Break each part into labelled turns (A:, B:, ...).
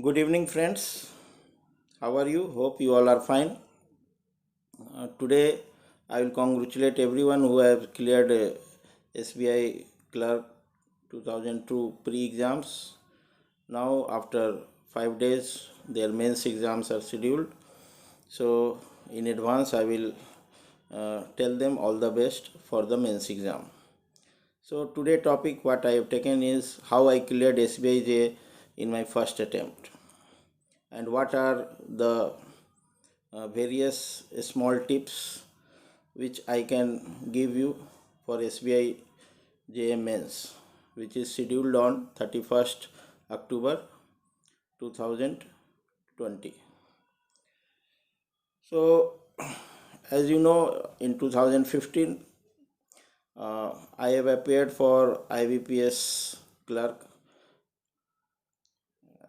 A: Good evening, friends. How are you? Hope you all are fine. Today, I will congratulate everyone who have cleared SBI Clerk 2002 pre-exams. Now, after 5 days, their mains exams are scheduled. So, in advance, I will tell them all the best for the mains exam. So, today topic what I have taken is how I cleared SBI J in my first attempt, and what are the various small tips which I can give you for SBI JM Mains, which is scheduled on 31st October 2020. So, as you know, in 2015, I have appeared for IBPS clerk.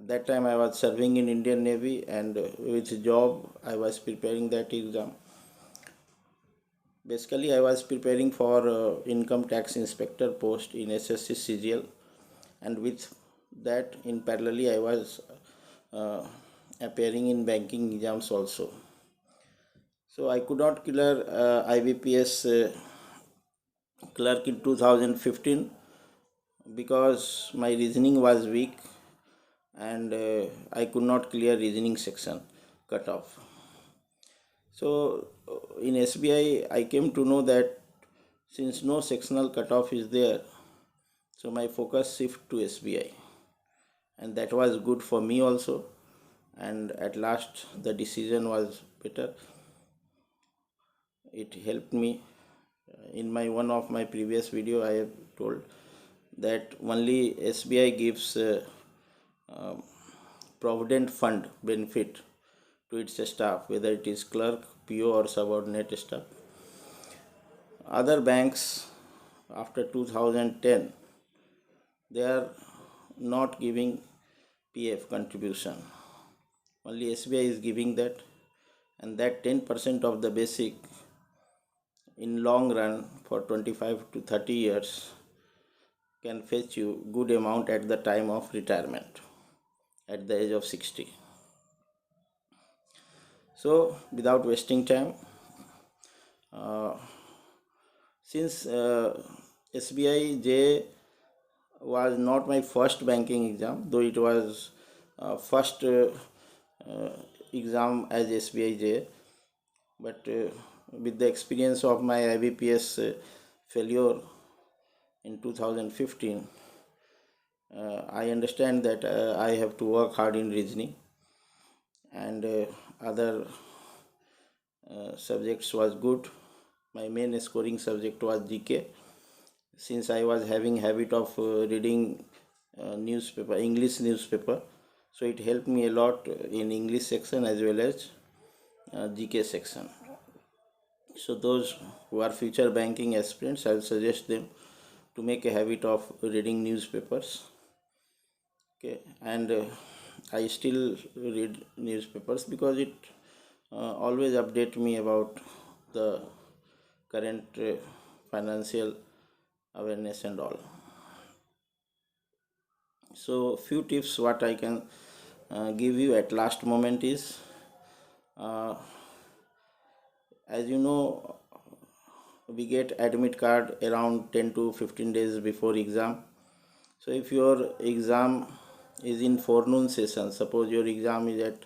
A: That time I was serving in Indian Navy, and with job I was preparing that exam. Basically, I was preparing for income tax inspector post in SSC CGL, and with that, in parallelly, I was uh, appearing in banking exams also. So I could not clear IBPS clerk in 2015 because my reasoning was weak, and I could not clear reasoning section cutoff. So in SBI, I came to know that since no sectional cutoff is there, so my focus shift to SBI, and that was good for me also. And at last, the decision was better. It helped me. In my one of my previous video, I have told that only SBI gives um, provident fund benefit to its staff, whether it is clerk, PO, or subordinate staff. Other banks after 2010, they are not giving PF contribution. Only SBI is giving that, and that 10% of the basic in long run for 25 to 30 years can fetch you good amount at the time of retirement at the age of 60. So without wasting time, uh, since SBI J was not my first banking exam, though it was first uh, exam as SBI J, but with the experience of my IBPS failure in 2015, I understand that I have to work hard in reasoning, and other subjects was good. My main scoring subject was GK, since I was having habit of reading newspaper, English newspaper, so it helped me a lot in English section as well as GK section. So those who are future banking aspirants, I will suggest them to make a habit of reading newspapers. Okay, and I still read newspapers because it always update me about the current financial awareness and all. So few tips what I can give you at last moment is, uh, as you know, we get admit card around 10 to 15 days before exam. So if your exam is in forenoon session, suppose your exam is at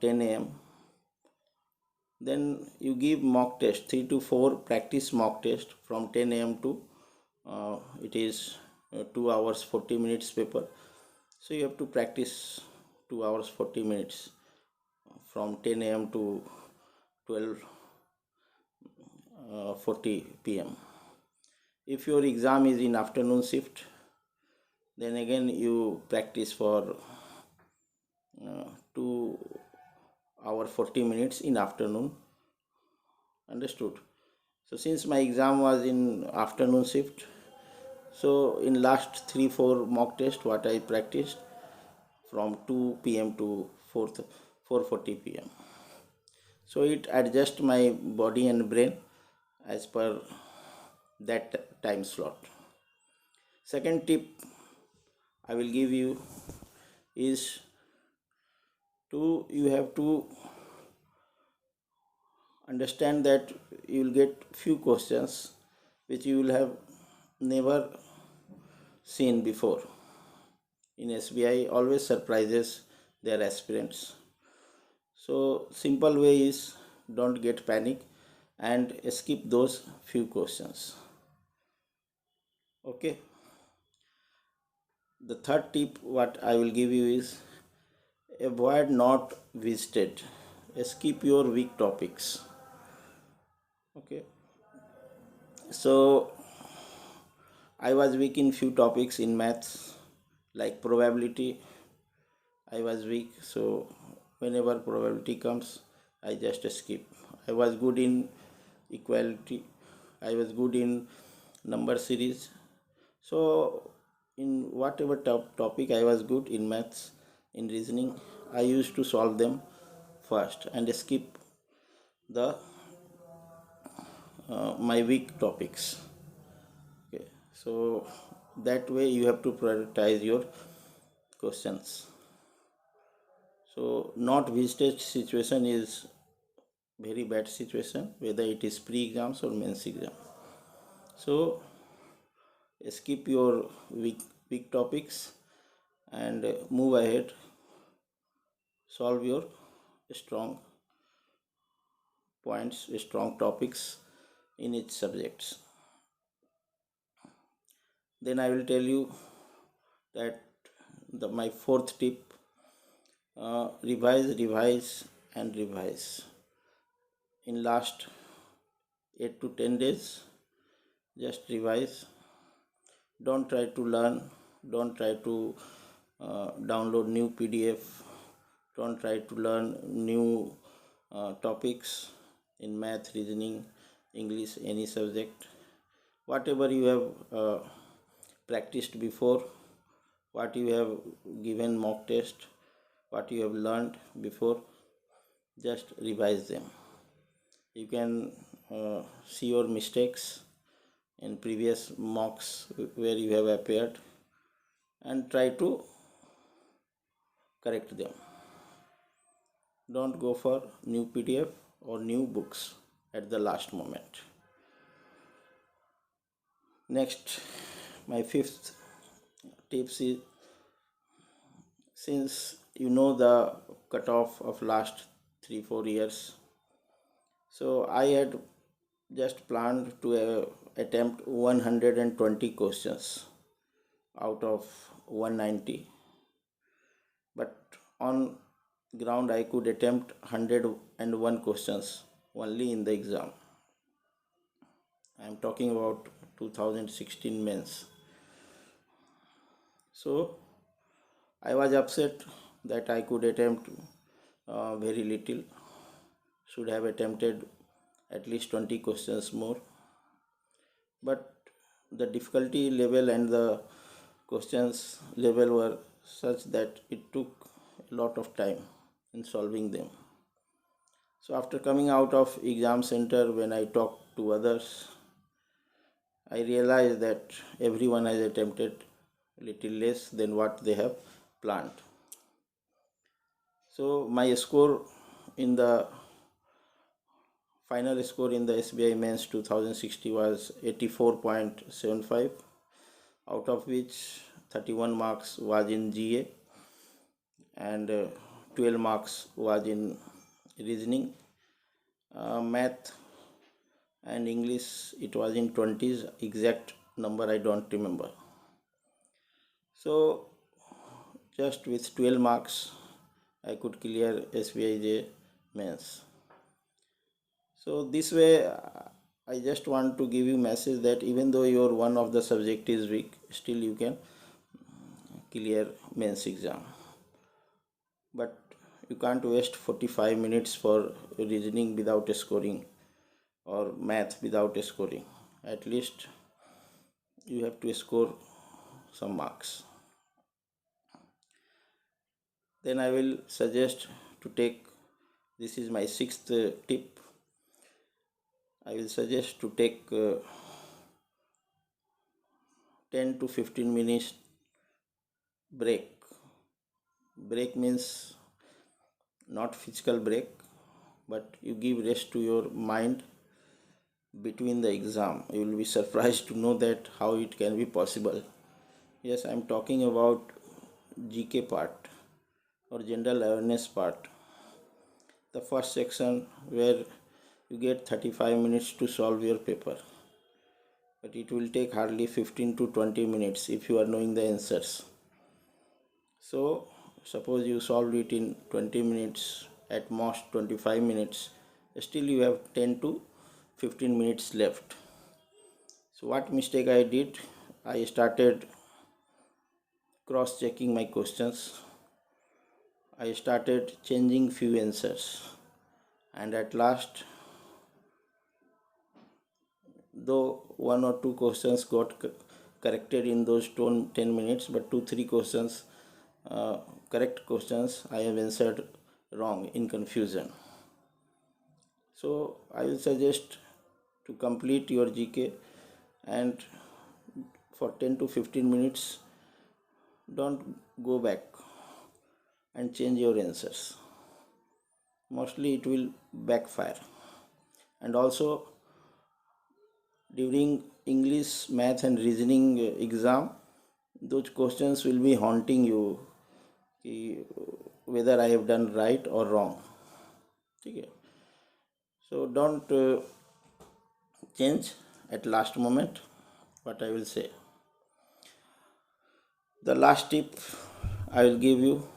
A: 10 a.m., then you give mock test, 3 to 4 practice mock test from 10 a.m. to it is 2 hours 40 minutes paper. So you have to practice 2 hours 40 minutes from 10 a.m. to 12:40 p.m. If your exam is in afternoon shift, then again you practice for 2 hour 40 minutes in afternoon. Understood? So since my exam was in afternoon shift, so in last 3-4 mock test what I practiced from 2 p.m. to 4:40 p.m. So it adjusts my body and brain as per that time slot. Second tip I will give you is Two, you have to understand that you will get few questions which you will have never seen before. In SBI, always surprises their aspirants. So simple way is don't get panic and skip those few questions. Okay. The third tip what I will give you is avoid not visited. Skip your weak topics. Okay. So I was weak in few topics in maths like probability. I was weak, so whenever probability comes, I just skip. I was good in equality. I was good in number series. So in whatever topic I was good in maths, in reasoning, I used to solve them first and skip the my weak topics. Okay, so that way you have to prioritize your questions. So not visited situation is very bad situation, whether it is pre-exams or mains exam. So skip your weak topics and move ahead. Solve your strong points, strong topics in each subjects. Then I will tell you that my fourth tip: revise, and revise. In last 8 to 10 days, just revise. Don't try to learn. Don't try to download new PDF. Don't try to learn new topics in math, reasoning, English, any subject. Whatever you have practiced before, what you have given mock test, what you have learned before, just revise them. You can see your mistakes in previous mocks where you have appeared and try to correct them. Don't go for new PDF or new books at the last moment. Next, my fifth tips is, since you know the cutoff of last 3-4 years, so I had just planned to attempt 120 questions out of 190, but on ground I could attempt 101 questions only in the exam. I am talking about 2016 mains. So I was upset that I could attempt very little. Should have attempted at least 20 questions more. But the difficulty level and the questions level were such that it took a lot of time in solving them. So after coming out of exam center, when I talked to others, I realized that everyone has attempted little less than what they have planned. So my score in the final score in the SBI Mains 2060 was 84.75, out of which 31 marks was in GA and 12 marks was in reasoning. Math and English, it was in 20s, exact number I don't remember. So just with 12 marks I could clear SBIJ mains. So this way I just want to give you message that even though your one of the subject is weak, still you can clear mains exam. But you can't waste 45 minutes for reasoning without scoring or math without scoring. At least you have to score some marks. Then I will suggest to take, this is my sixth tip, I will suggest to take 10 to 15 minutes break. Break means not physical break, but you give rest to your mind between the exam. You will be surprised to know that how it can be possible. Yes, I am talking about GK part or general awareness part. The first section where you get 35 minutes to solve your paper, but it will take hardly 15 to 20 minutes if you are knowing the answers. So suppose you solved it in 20 minutes, at most 25 minutes, still you have 10 to 15 minutes left. So what mistake I did? I started cross checking my questions. I started changing few answers, and at last, though one or two questions got corrected in those 10 minutes, but 2 3 questions, correct questions, I have answered wrong in confusion. So I will suggest to complete your GK, and for 10 to 15 minutes don't go back and change your answers. Mostly it will backfire. And also during English, math and reasoning exam, those questions will be haunting you, whether I have done right or wrong. Okay. So don't change at last moment. What I will say. The last tip I will give you,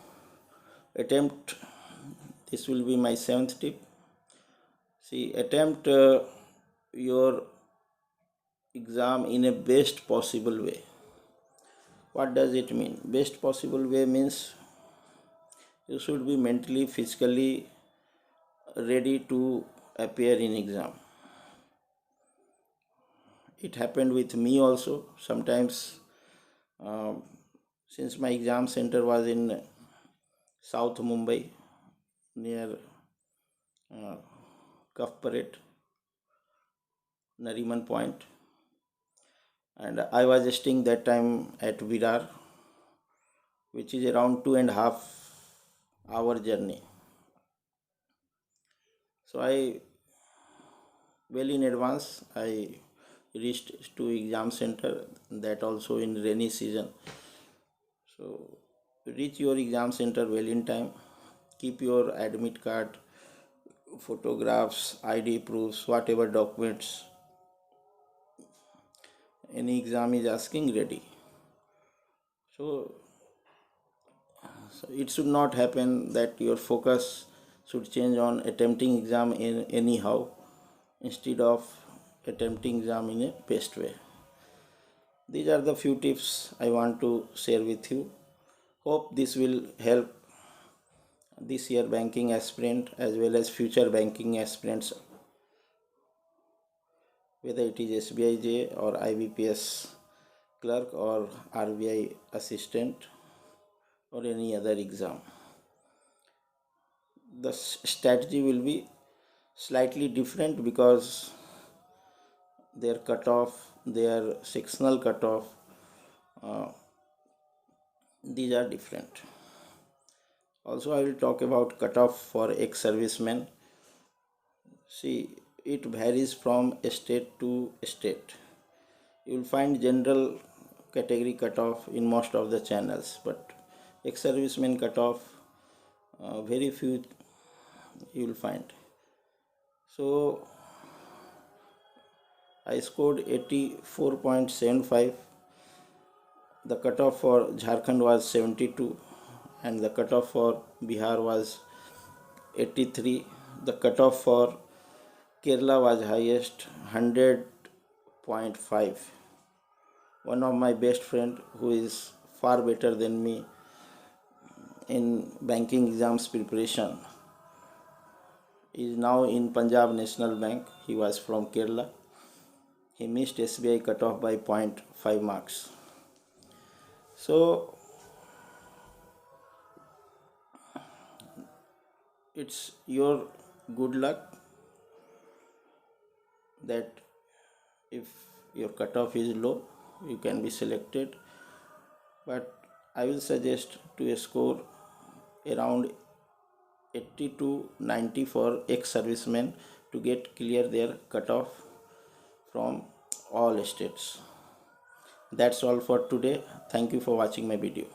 A: attempt, this will be my 7th tip. See, attempt your exam in a best possible way. What does it mean? Best possible way means you should be mentally, physically ready to appear in exam. It happened with me also. Sometimes, since my exam center was in South Mumbai, near Cuff Parade, Nariman Point, and I was staying that time at Virar, which is around 2.5 hour journey. So well in advance I reached to exam center, that also in rainy season. So reach your exam center well in time. Keep your admit card, photographs, ID proofs, whatever documents any exam is asking ready. So it should not happen that your focus should change on attempting exam in anyhow instead of attempting exam in a best way. These are the few tips I want to share with you. Hope this will help this year banking aspirant as well as future banking aspirants, whether it is SBIJ or IBPS clerk or RBI assistant or any other exam. The strategy will be slightly different because their cutoff, their sectional cutoff, these are different. Also, I will talk about cutoff for ex-servicemen. See, it varies from state to state. You will find general category cutoff in most of the channels, but ex-servicemen cutoff, very few you will find. So I scored 84.75. The cutoff for Jharkhand was 72, and the cutoff for Bihar was 83. The cutoff for Kerala was highest, 100.5. One of my best friend, who is far better than me in banking exams preparation, is now in Punjab National Bank. He was from Kerala. He missed SBI cutoff by 0.5 marks. So it's your good luck that if your cutoff is low, you can be selected. But I will suggest to score around 80 to 90 for ex-servicemen to get clear their cutoff from all states. That's all for today. Thank you for watching my video.